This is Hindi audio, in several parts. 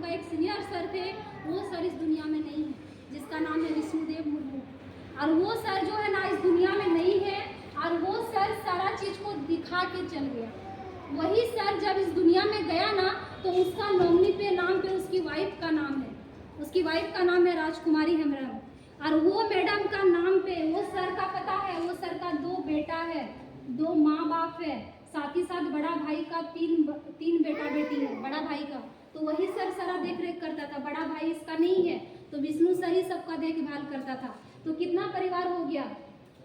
का एक सीनियर सर थे, वो सर इस दुनिया में नहीं है, जिसका नाम है विष्णुदेव मुर्मू। और वो सर जो है ना इस दुनिया में नहीं है, और वो सर सारा चीज़ को दिखा के चल गया। वही सर जब इस दुनिया में गया ना, तो उसका नॉमिनी पे नाम पे उसकी वाइफ का नाम है, उसकी वाइफ का नाम है राजकुमारी हेम्ब्रम। और वो मैडम का नाम पे वो सर का पता है, वो सर का 2 बेटा है, 2 माँ बाप है, साथ ही साथ बड़ा भाई का 3 बेटा बेटी है, बड़ा भाई का। तो वही सर सारा देख रेख करता था, बड़ा भाई इसका नहीं है, तो विष्णु सर ही सबका देखभाल करता था। तो कितना परिवार हो गया,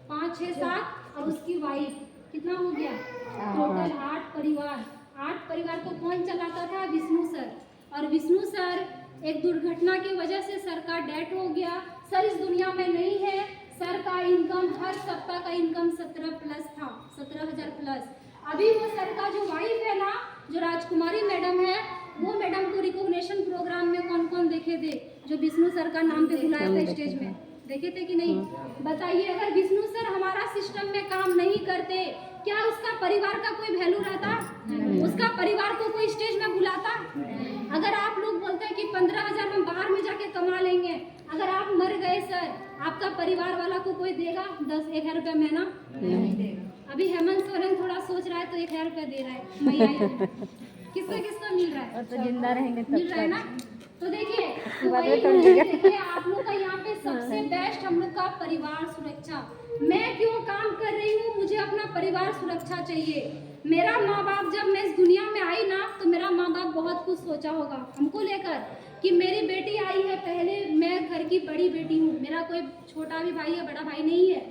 5, 6, 7 और उसकी वाइफ, कितना हो गया टोटल 8 परिवार। 8 परिवार को कौन चलाता था, विष्णु सर। और विष्णु सर एक दुर्घटना की वजह से सर का डेथ हो गया, सर इस दुनिया में नहीं है। सर का इनकम हर सप्ताह का इनकम 17 प्लस था, 17,000 प्लस। अभी वो सर का जो वाइफ है ना, जो राजकुमारी मैडम है, वो मैडम को रिकॉग्निशन प्रोग्राम में कौन कौन देखे थे, जो विष्णु सर का नाम पे बुलाया था स्टेज में, देखे थे कि नहीं? बताइए, अगर विष्णु सर हमारा सिस्टम में काम नहीं करते, क्या उसका परिवार का कोई वैल्यू रहता? उसका परिवार को कोई स्टेज में बुलाता? अगर आप लोग बोलते हैं कि 15,000 हम बाहर में जाके कमा लेंगे, अगर आप मर गए सर, आपका परिवार वाला को कोई देगा 10-1,000 रुपया महीना? अभी हेमंत सोरेन थोड़ा सोच रहा है तो 1,000 रुपया दे रहा है, मैया किसको किसको मिल रहा है? तो जिंदा रहेंगे तब मिल रहा है ना? तो देखिए आप लोग का यहाँ पे सबसे बेस्ट हम लोग का परिवार सुरक्षा। मैं क्यों काम कर रही हूँ, मुझे अपना परिवार सुरक्षा चाहिए। मेरा माँ बाप जब मैं इस दुनिया में आई ना, तो मेरा माँ बाप बहुत कुछ सोचा होगा हमको लेकर कि मेरी बेटी आई है, पहले मैं घर की बड़ी बेटी हूँ, मेरा कोई छोटा भी भाई है, बड़ा भाई नहीं है।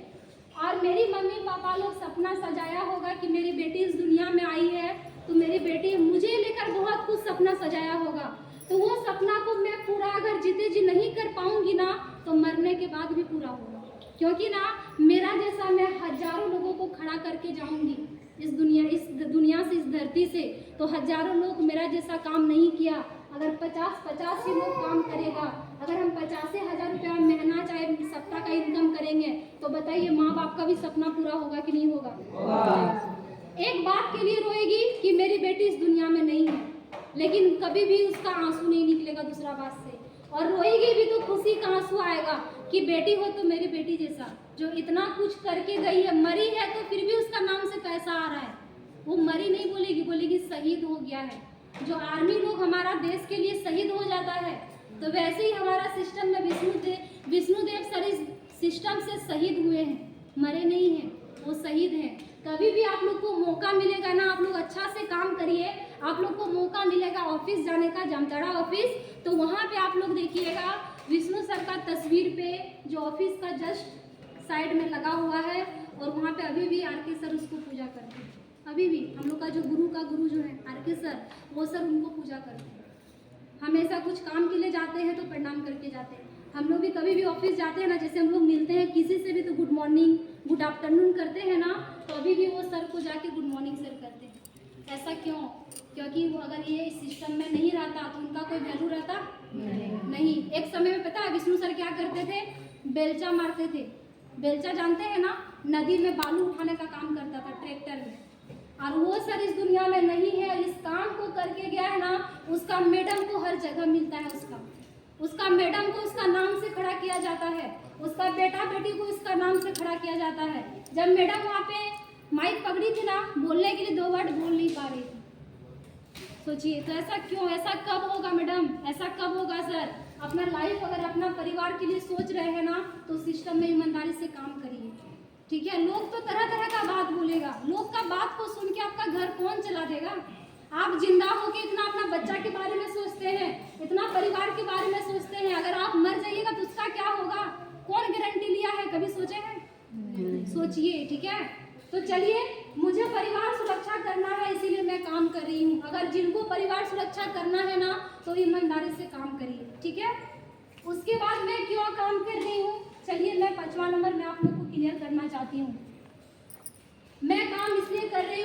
और मेरी मम्मी पापा लोग सपना सजाया होगा कि मेरी बेटी इस दुनिया में आई है, तो मेरी बेटी मुझे लेकर बहुत कुछ सपना सजाया होगा। तो वो सपना को मैं पूरा अगर जीते जी नहीं कर पाऊंगी ना, तो मरने के बाद भी पूरा होगा। क्योंकि ना मेरा जैसा मैं हजारों लोगों को खड़ा करके जाऊंगी इस दुनिया से, इस धरती से। तो हजारों लोग मेरा जैसा काम नहीं किया, अगर 50 ही लोग काम करेगा, अगर हम 50,000 रुपया महीना चाहे सप्ताह का इनकम करेंगे, तो बताइए माँ बाप का भी सपना पूरा होगा कि नहीं होगा? एक बात के लिए रोएगी कि मेरी बेटी इस दुनिया में नहीं है, लेकिन कभी भी उसका आंसू नहीं निकलेगा दूसरा बात से। और रोएगी भी तो खुशी का आंसू आएगा कि बेटी हो तो मेरी बेटी जैसा, जो इतना कुछ करके गई है, मरी है तो फिर भी उसका नाम से पैसा आ रहा है। वो मरी नहीं बोलेगी, बोलेगी शहीद हो गया है। जो आर्मी लोग हमारा देश के लिए शहीद हो जाता है, तो वैसे ही हमारा सिस्टम में विष्णुदेव सर इस सिस्टम से शहीद हुए हैं, मरे नहीं हैं, वो शहीद हैं। कभी भी आप लोग को मौका मिलेगा ना, आप लोग अच्छा से काम करिए, आप लोग को मौका मिलेगा ऑफिस जाने का, जामताड़ा ऑफिस, तो वहाँ पे आप लोग देखिएगा विष्णु सर का तस्वीर पे जो ऑफिस का जस्ट साइड में लगा हुआ है, और वहाँ पे अभी भी आर.के. सर उसको पूजा करते हैं। अभी भी हम लोग का जो गुरु जो है आर.के. सर, वो सर उनको पूजा करते हैं। हमेशा कुछ काम के लिए जाते हैं तो प्रणाम करके जाते हैं। हम लोग भी कभी भी ऑफिस जाते हैं ना, जैसे हम लोग मिलते हैं किसी से भी तो गुड मॉर्निंग, गुड आफ्टरनून करते हैं ना, तो अभी भी वो सर को जाके गुड मॉर्निंग सर करते हैं। ऐसा क्यों? क्योंकि वो अगर ये इस सिस्टम में नहीं रहता तो उनका कोई वैल्यू रहता नहीं। एक समय में पता है विष्णु सर क्या करते थे? बेलचा मारते थे। बेलचा जानते हैं ना, नदी में बालू उठाने का काम करता था ट्रैक्टर में। और वो सर इस दुनिया में नहीं है, इस काम को करके गया है ना, उसका मैडम को हर जगह मिलता है, उसका मैडम को उसका नाम से खड़ा किया जाता है, उसका बेटा बेटी को उसका नाम से खड़ा किया जाता है। जब मैडम वहाँ पे माइक पकड़ी थी ना, बोलने के लिए 2 वर्ड बोल नहीं पा रही थी। सोचिए, तो ऐसा क्यों? ऐसा कब होगा मैडम? ऐसा कब होगा सर? अपना लाइफ अगर अपना परिवार के लिए सोच रहे हैं ना, तो सिस्टम में ईमानदारी से काम करिए, ठीक है? लोग तो तरह तरह का बात बोलेगा, लोग का बात को सुन के आपका घर कौन चला देगा? आप जिंदा होके इतना अपना बच्चा के बारे में सोचते हैं, इतना परिवार के बारे में सोचते हैं, अगर आप मर जाइएगा तो उसका क्या होगा? कौन गारंटी लिया है? कभी सोचे हैं? सोचिए, ठीक है? तो चलिए, मुझे परिवार सुरक्षा करना है, इसीलिए मैं काम कर रही हूँ। अगर जिनको परिवार सुरक्षा करना है ना, तो ईमानदारी से काम करिए, ठीक है? उसके बाद मैं क्यों काम कर रही हूँ, चलिए मैं 5वां नंबर मैं आप लोग को क्लियर करना चाहती हूँ। मैं काम इसलिए कर रही हूँ